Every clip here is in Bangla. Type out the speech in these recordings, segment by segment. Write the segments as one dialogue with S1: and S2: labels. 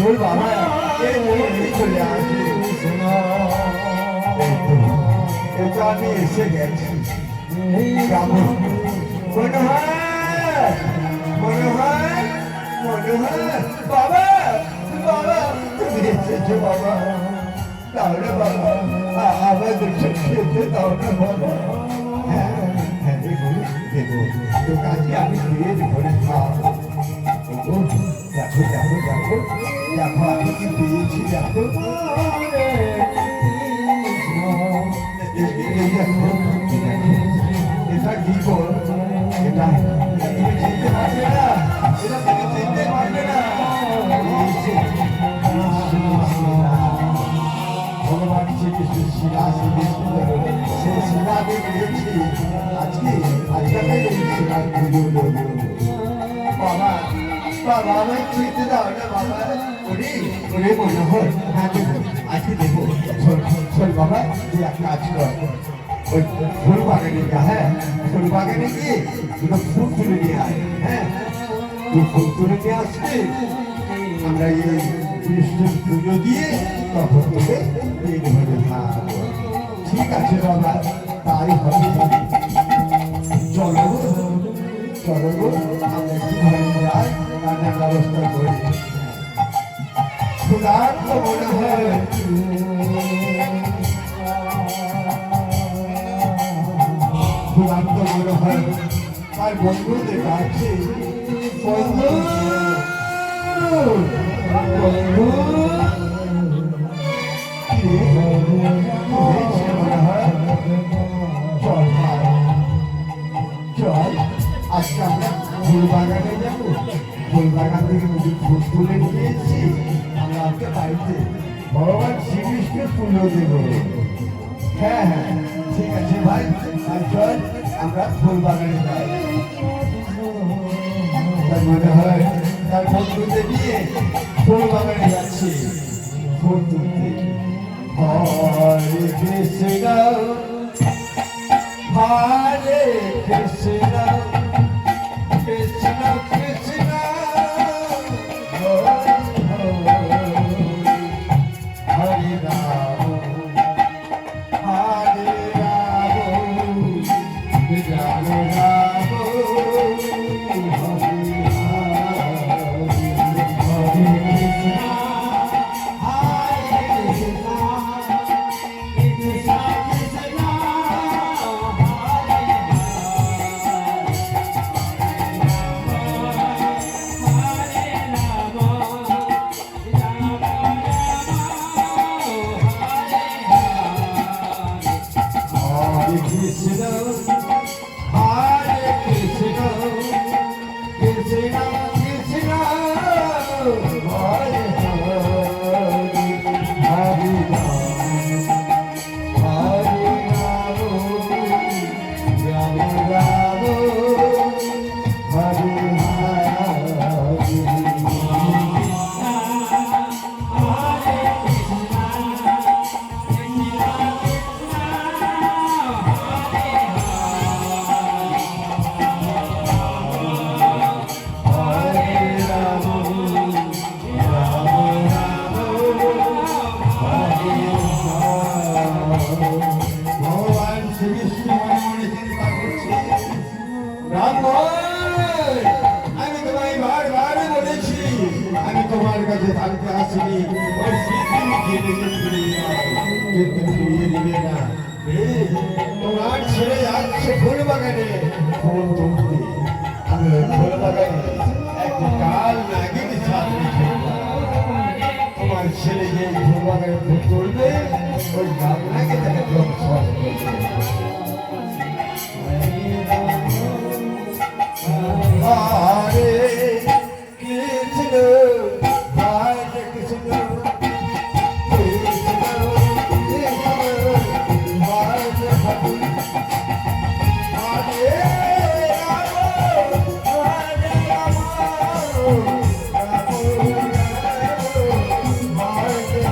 S1: তোর বাবা চলে আসবে এটা আমি এসে গেছি মনে হয় মনে হয় মনে হয় বাবা বাবা তুমি এসেছো বাবা তাহলে বাবা আমাদের খেতে দাও না বাবা হ্যাঁ হ্যাঁ দেবো দেবো তোকে আজকে আমি পেট ভরে খাওয়াবো দেখো দেখো দেখো দেখো আমি কি পেয়েছি দেখো এটা কি কর এটা তুমি চিনতে পারবে না এটা তুমি চিনতে পারবে না ভগবান শ্রীকৃষ্ণ শিলা সেই শিলাকে দিয়েছি আজকে আজকে এই শিলার পুজো বাবা বাবা আমায় চিনতে দাও না বাবা ওরে ওরে মনে হয় হ্যাঁ দেবো আজকে দেবো শোন বাবা তুই এক কাজ কর ওই ফুল বাগানে যা হ্যাঁ ফুল বাগানে গিয়ে দুটো ফুল তুলে নিয়ে আয় হ্যাঁ তুই ফুল তুলে নিয়ে আসবে আমরা এই কৃষ্ণের পুজো দিয়ে তখন তোকে পেট ভরে খাওয়াবো ঠিক আছে বাবা তাই হবে চলো চলো আমরা একটু ঘরে যাই রান্নার ব্যবস্থা করি ক্ষুধার্ত মনে হয় ক্ষুধার্ত মনে হয় তার বন্ধুদের কাছে বন্ধু বন্ধু মনে হয় চল চল আজকে আমরা ফুল বাগানে যাবো ফুল বাগান থেকে নদীর ফুল তুলে নিয়ে এসেছি আমরা আজকে বাড়িতে ভগবান শ্রীকৃষ্ণের পুজো দেবো হ্যাঁ হ্যাঁ ঠিক আছে ভাই চল আমরা ফুল বাগানে যাই তার মনে হয় তার বন্ধুদের নিয়ে ফুল বাগানে যাচ্ছি ফুল তুলতে হরে কৃষ্ণ হরে কৃষ্ণ কৃষ্ণ কৃষ্ণ হরে রাম হরে রাম রাম রাম তোমার কাছে থাকতে আসিনি ওই তোমার ছেলে যাচ্ছে ফুল বাগানে ফুল তুলতে আমি ওই ফুল বাগানে একটা কাল নাগিনী ছাত্রী তোমার ছেলে যে ফুল বাগানে ফুল তুলবে ওই কাল নাগে তাকে ধ্বংস হরে কৃষ্ণ হরে কৃষ্ণ কৃষ্ণ কৃষ্ণ হরে হরে হরে রাম হরে রাম রাম রাম হরে হরে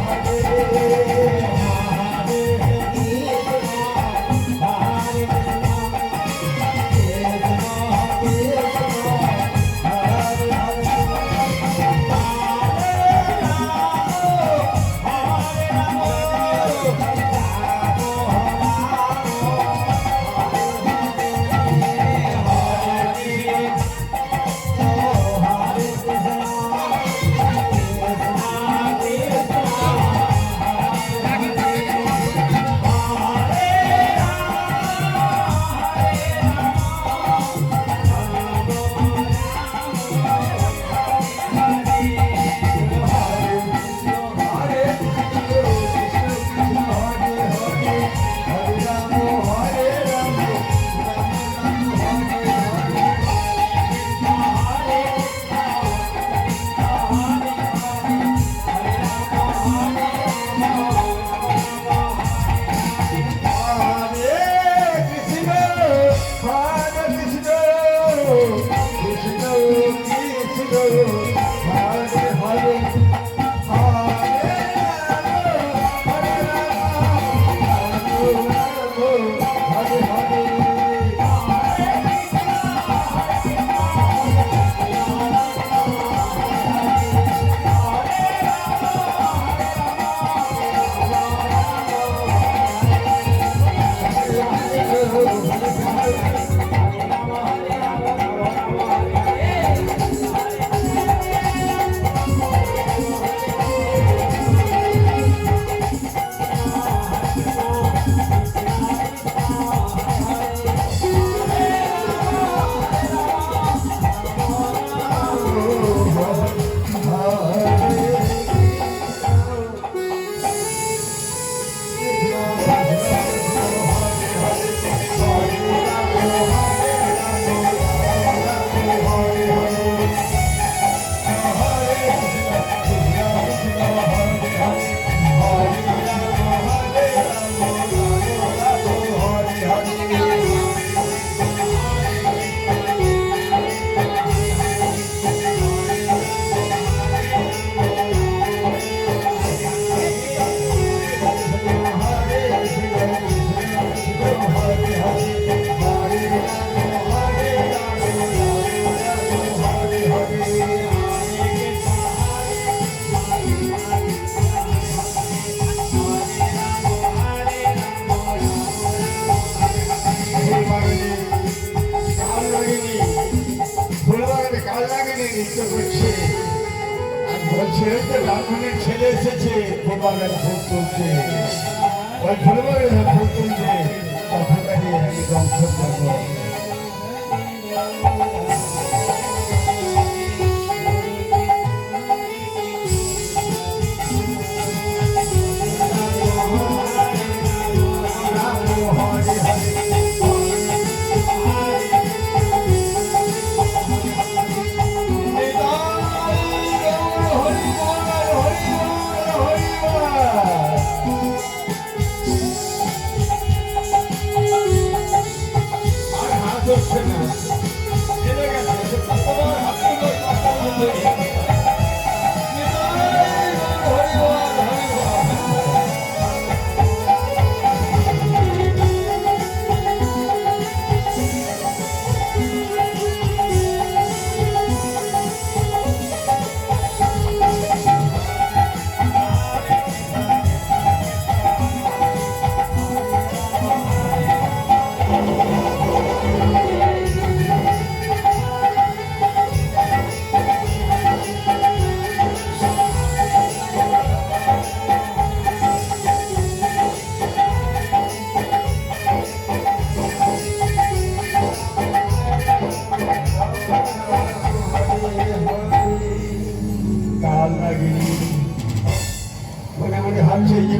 S1: ব্রাহ্মণের ছেলে এসেছে ফুলবাগানে ফুল তুলছে ওই ফুলবাগানে ফুল তুলছে তাকে আমি দংশন করবো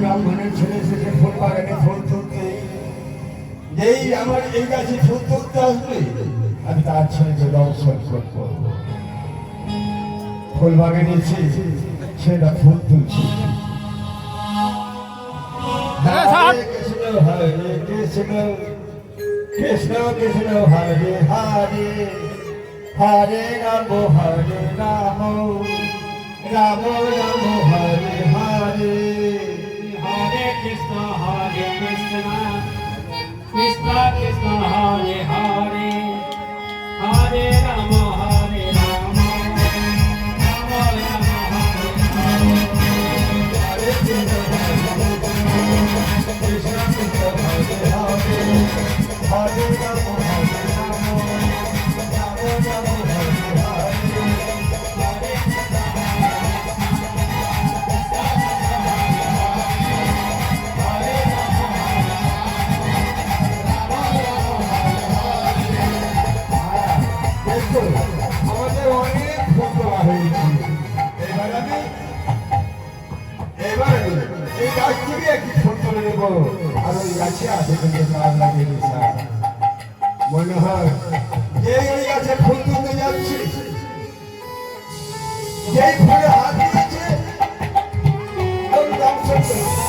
S1: ব্রাহ্মণের ছেলে এসেছে ফুল বাগানে ফুল তুলতে যেই আমার এই গাছে ফুল তুলতে আসবে আমি তার ছেলেকে দর্শন করবো ফুল বাগানে সেটা ফুল তুলছে কৃষ্ণ হরে Krishna Krishna Krishna Hare Hare Hare Ram Ram Ram Hare Hare
S2: Hare Krishna, Krishna Krishna, Hare Hare, Hare Rama, Hare Rama, Rama Rama, Hare Hare.
S1: Krishna Krishna Hare Hare, Hare Rama, Hare Rama, Rama Rama, Hare Hare. আমাদের অনেক ভুল করা হয়েছে এবার এই গাছ থেকে একটি ফোন করে নেবো আর ওই গাছে আছে কিন্তু গাছ লাগিয়ে দিচ্ছে মনে হয় যে ওই গাছে ফুল তুলতে যাচ্ছি যেই ফুলে হাত দিয়েছে ওই দংশন করে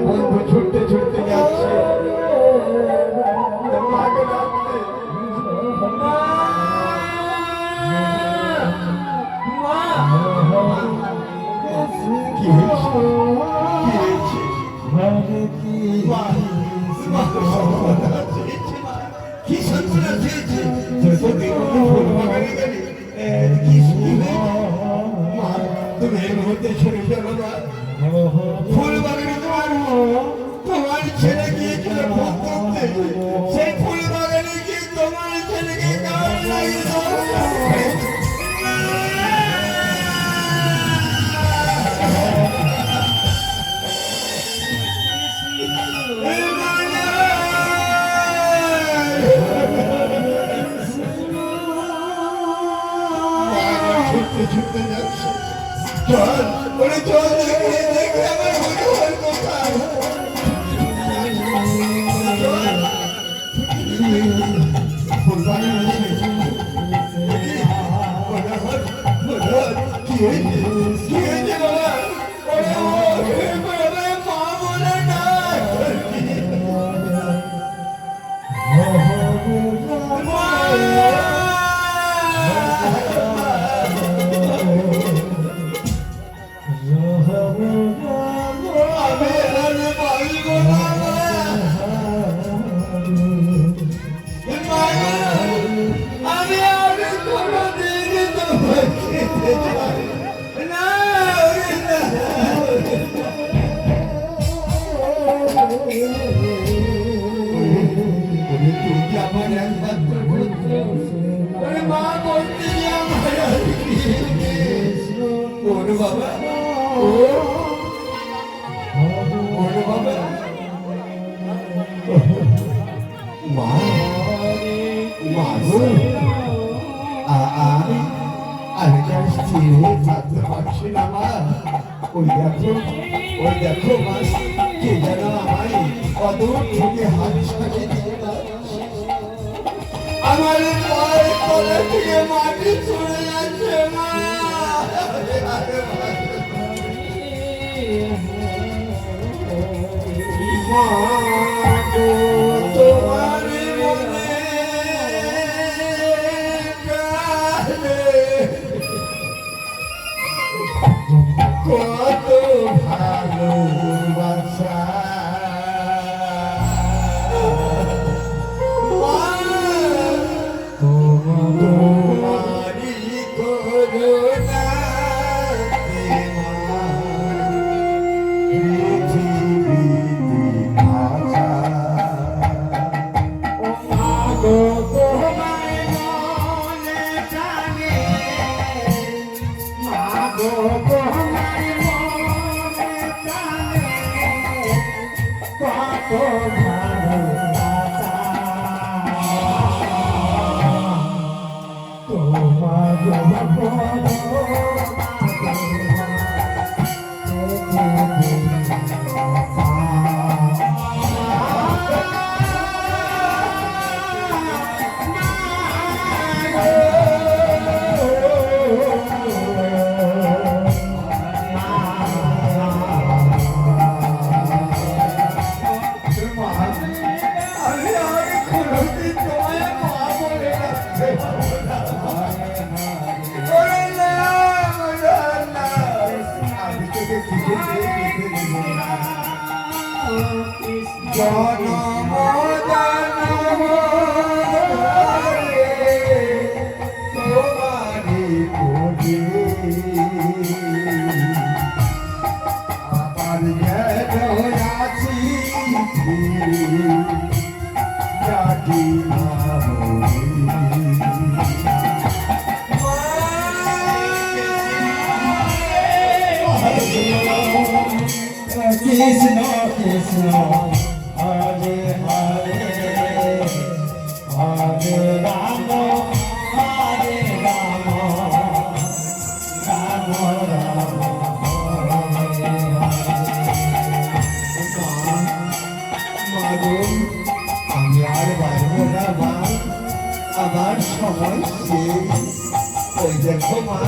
S1: বন্ধু ছুটতে ছুটতে যাচ্ছে মাকে ডাকতে কি হয়েছে কি সন্তান আছে তুমি এই মুহূর্তে ছেড়ে ফেলো না ফুল বাগানে তোমার ছেলে গিয়েছিল ভোগ করতে সেই ফুল বাগানে গিয়ে তোমার ছেলেকে গান লাগিয়ে ছুটতে যাচ্ছে চল ওরে চল দেখে আমার মনে হয় কোথায় কি হয়েছে বাবা মা বলে না বাবা বাবা মা মা আমি থাকতে পারছি না মা ওই দেখো মা কে যেন আমায় অদূর থেকে হাত সাজিয়ে দিয়ে আমার পায়ের তলা থেকে মাটি ছুঁড়ে যাচ্ছে মা তোমার মনে কত ভালোবাসা তোমারি করুণা
S3: Oh,
S1: জনম জনম তোমারি করি আবার যেন আছি জাতি কৃষ্ণ কৃষ্ণ হরে হরে হরে রাম হরে রাম রাম রাম আমি আর বাঁচবো না মা আমার সময় শেষ ওই দেখো মা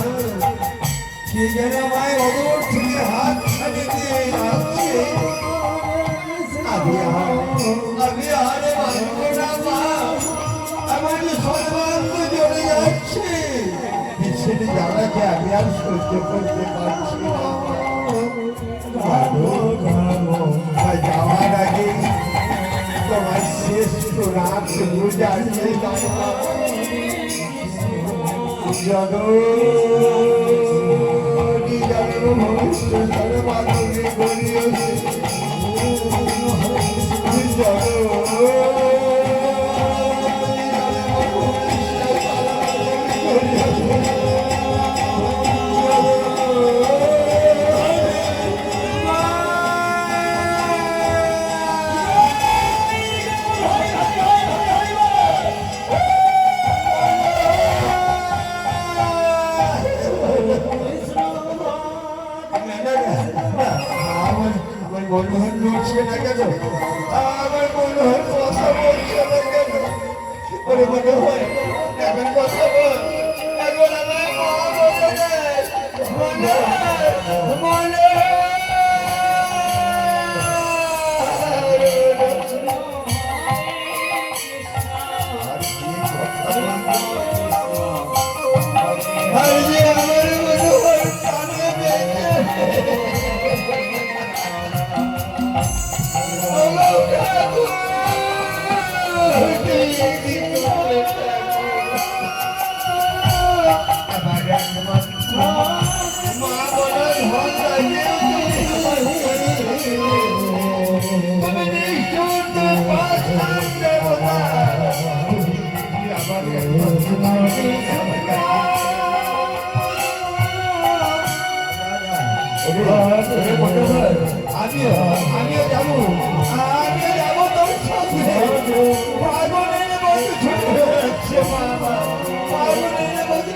S1: কি যেন আমায় অদূর থেকে হাত ছাড়িয়ে দিয়ে যাচ্ছে আমি আর বাঁচবো না মা আমার যে সর্বাঙ্গ জ্বলে যাচ্ছে সেটি জ্বালাকে আমি আর সহ্য করতে পারছি না যাওয়ার আগে তোমার শেষ রাত বুঝাচ্ছে জগৎ ভবিষ্য সর্বাঙ্গে গড়িয়েছে আমার মনোহর নড়ছে না কেন আমার মনোহর কথা বলছে না কেন ওরে মনোহর এখন কথা বল এখন আমার আমিও যাবো তোর সঙ্গে পাগলের মতো ছুটে যাচ্ছে বাবা পাগলের মতো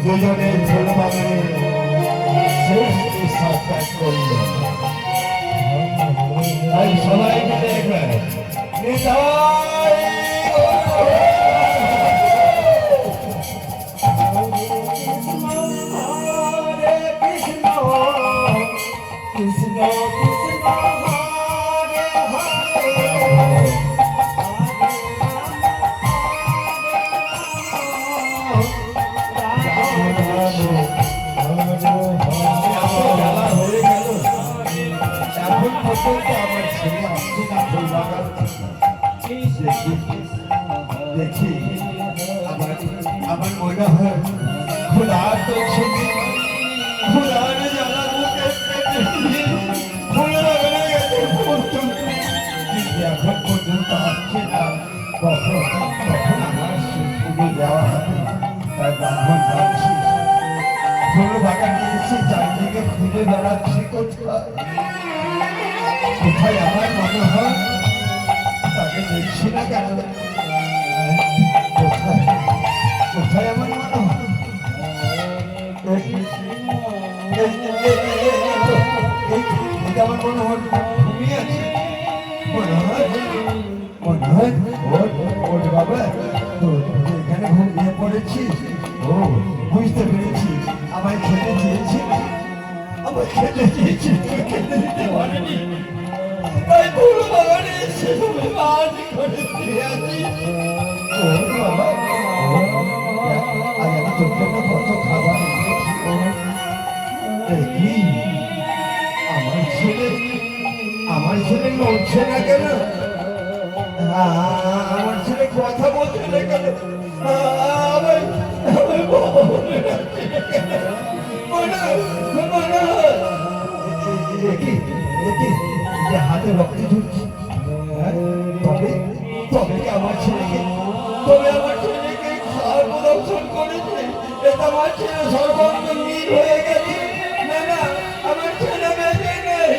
S1: দুজনে ফুল বাগানে সাক্ষাৎ করল তাই সবাইকে দেখবেন কৃষ্ণ কৃষ্ণ কৃষ্ণ দেখি আমার মনে হয় খোলা তো ছবি খোলা জ্বালা এখন পর্যন্ত আসছে না কখন আমার পুজো দেওয়া হবে তাই ব্রাহ্মণ যাচ্ছি ফুল বাগান নিয়েছি চারদিকে খুঁজে বেড়াচ্ছি কোথায় আমার মনে হয় তাকে দেখছি না কেন কোথায় কোথায় আমার মনে হয় আমার মনে হয় ঘুমিয়ে আছে মনে হয় বাবা এখানে ঘুমিয়ে পড়েছিস ও বুঝতে পেরেছি আমায় খেতে চেয়েছি আমার খেতে চেয়েছি খেতে দিতে পারেনি তাই ভুল বাগানে
S2: এসে তুমি বাস করে ফিরে আসি।
S1: ও বাবা, আজ আমি তোর জন্য কত খাবার এনেছি। দেখি, আমার ছেলে নড়ছে না কেন? আমার ছেলে কথা বলছে না কেন? হাতে রক্ত ঝুলছে, তবে কি আমার ছেলেকে খাওয়ার প্রদর্শন করেছে? এটা আমার ছেলে সর্বাঙ্গ নীল হয়ে গেছে। না না, আমার ছেলে বেঁচে নেই।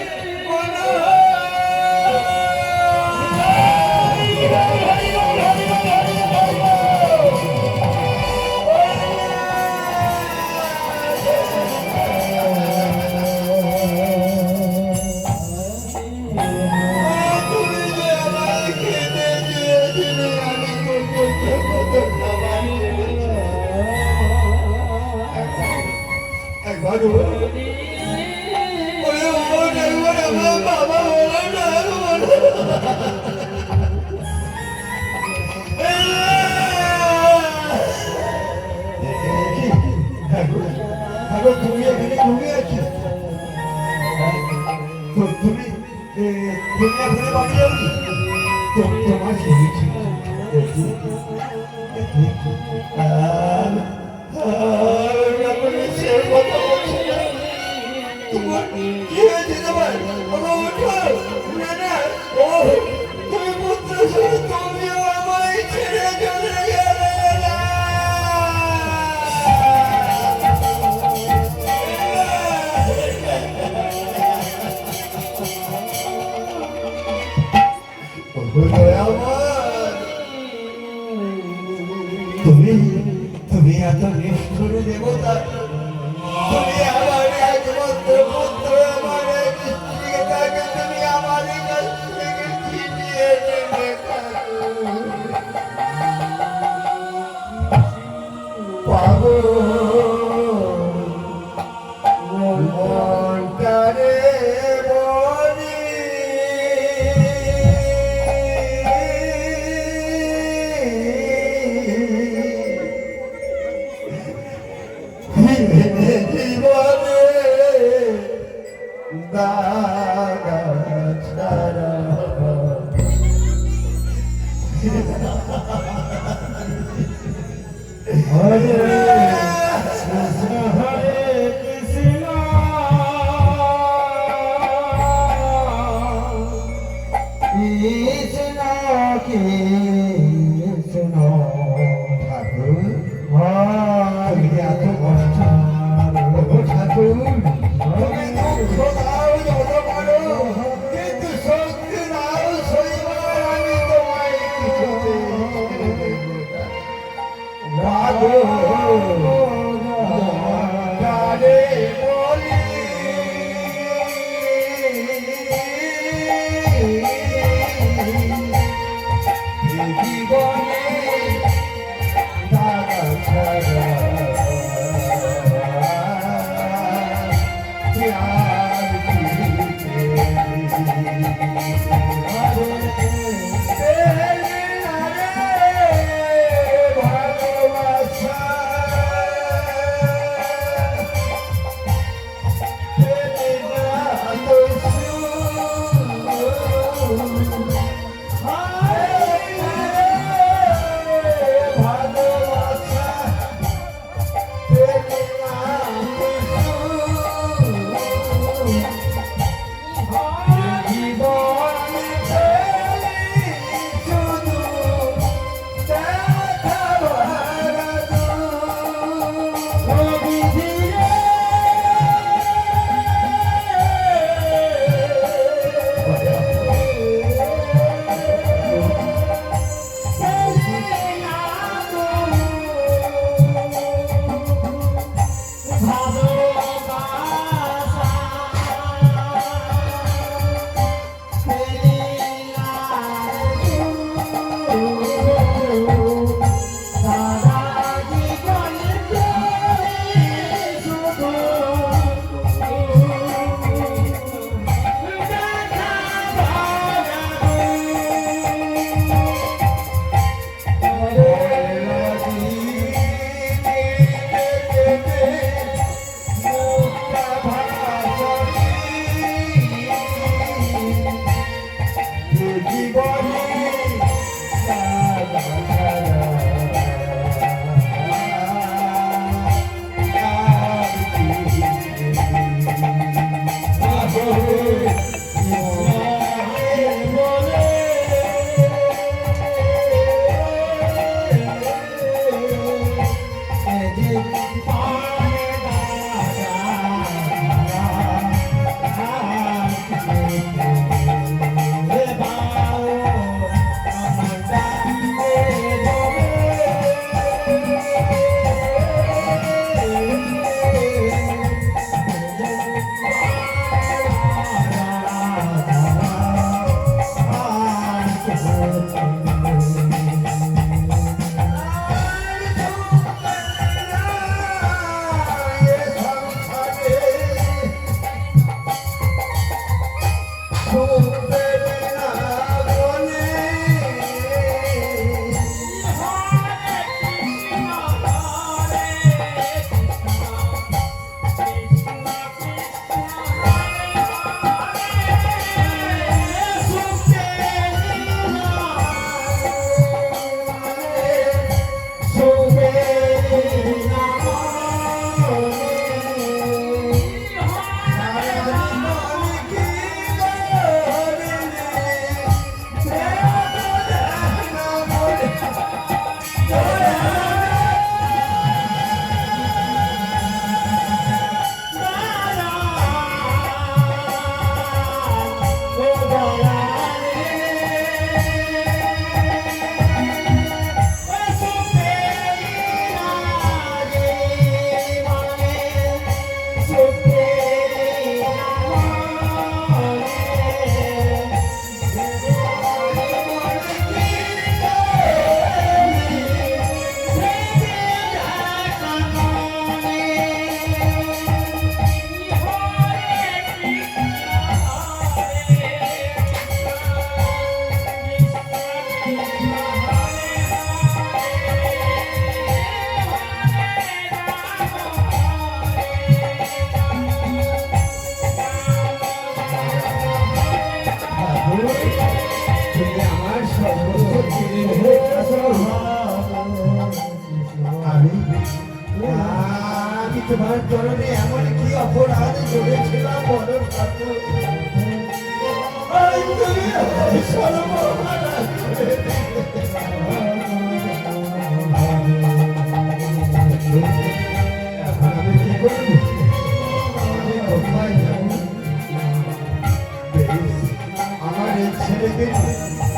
S1: তুমি এখানে ঘুমিয়ে আছো? তুমি এখানে বাড়ি যাবি? তোমার কথা বলছি না। তোমার কি হয়েছে? তোমার না না, ও তুমি পুত্র শুধু তুমিও আমায় ছেড়ে চলে গেলে। তুমি এত নিষ্ঠুর দেবতা, তুমি আমার একমাত্র পুত্র, আমার এক স্ত্রীকে তাকে তুমি আমার কাছ থেকে ছিনিয়ে নেবে। পাগল মনটারে বলি, জীবনে দাগা ছাড়া হরে কৃষ্ণ হরে কৃষ্ণ কৃষ্ণ কৃষ্ণ। ঠাকুর, তুমি এত কষ্ট, ঠাকুর তুমি দুঃখ দাও যত পারো, কিন্তু শক্তি দাও শৈবার আমি তোমায় কিছুতে গানে বলি। জীবনে আমি তোমার চরণে এমন কি অপরাধ করেছিলাম বলো ঠাকুর আমি কি করবো আমি কোথায় যাবো আমার এই ছেলেকে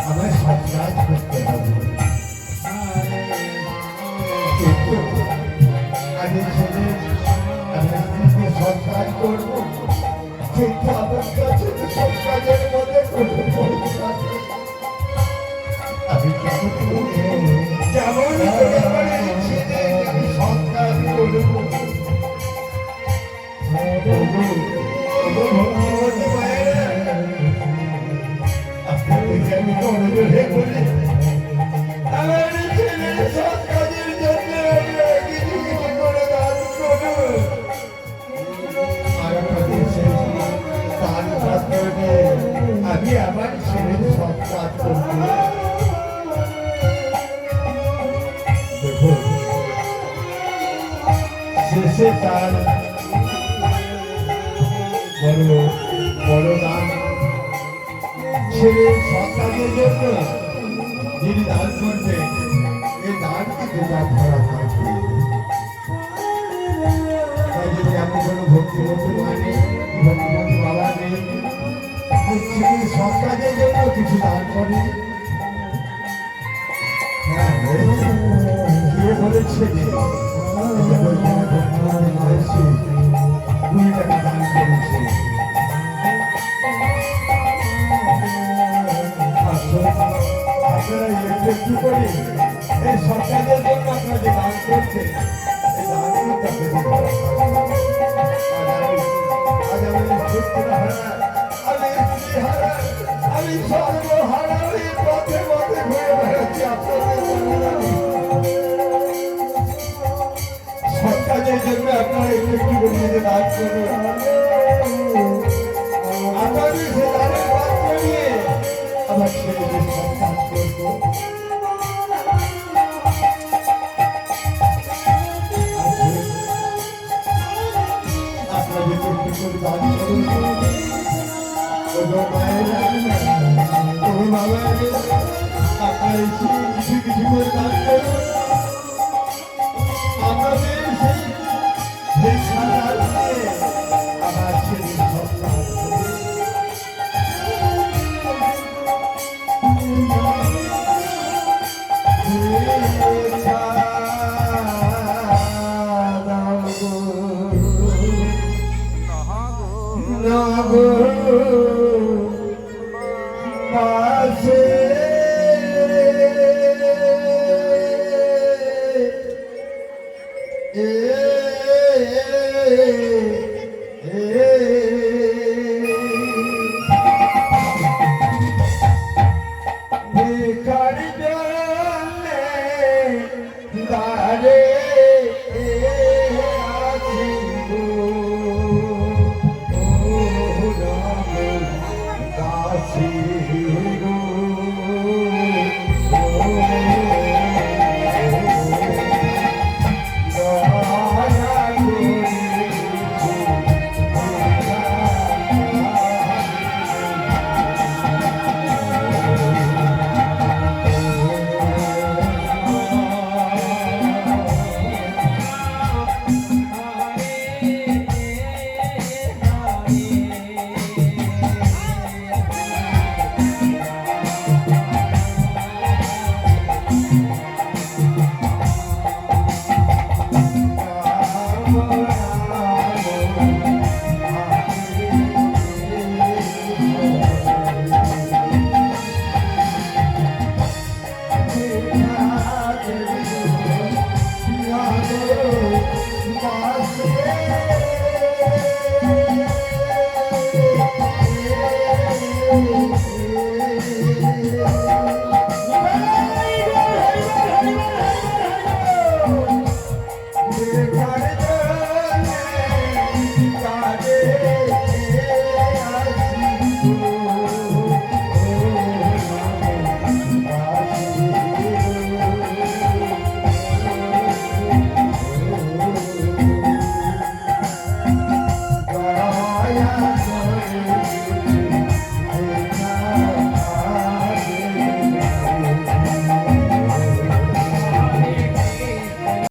S1: আমার সব কাজ করতে হবে আমি ছেলে আমি স্ত্রীকে সব কাজ করবো কিন্তু আমার কাছে তো সব কাজের মধ্যে কোনো পয়সা নেই। আমি কেমন যেমন করে আমার এই ছেলে আমি সব কাজ করবো ভগবতী মায়েরা আপনাদেরকে আমি অনুরোধে বলি আমার ছেলের সব কাজের জন্য কিছু কিছু করে দান করুন আর আপনাদের সেই দান পাত্রকে আমি আমার ছেলের সব কাজ করবো দেখুন শেষে তার বড় বড় দান ছেলের সব কাজের জন্য যিনি দান করবেন এই দান কিন্তু তার ধরা থাকবে তাই যদি আপনি কোনো ভক্তিবন্ধু মানে ভক্তিবন্ধু বাবা নেই ছেলের সব কাজের জন্য কিছু দান করে হ্যাঁ কে বলেছে যে ভক্তিবন্ধু মায়েসে 2 টাকা দান করেছে আপনারা একটু করে এই সরকারের জন্য আপনারা যে দান করছে এই দানগুলো আজ আমি পুত্রহারা আমি স্ত্রীহারা আমি সর্বহারা এই পথে পথে ঘুরে বেড়াচ্ছি আপনাদের সরকারের জন্য আপনারা একটু করে দান করুন আপনাদের সে দানের পাত্র নিয়ে আমার ছেলেদের সন্তান করবো। আপনাদের একটু করে দাবি করুন, ও মায়েরা, ও বাবা, আপনারা এসে কিছু কিছু করে দান করুন। আমাদের সেই খাতা দিয়ে আমার ছেলের সন্তান হবে। পাশে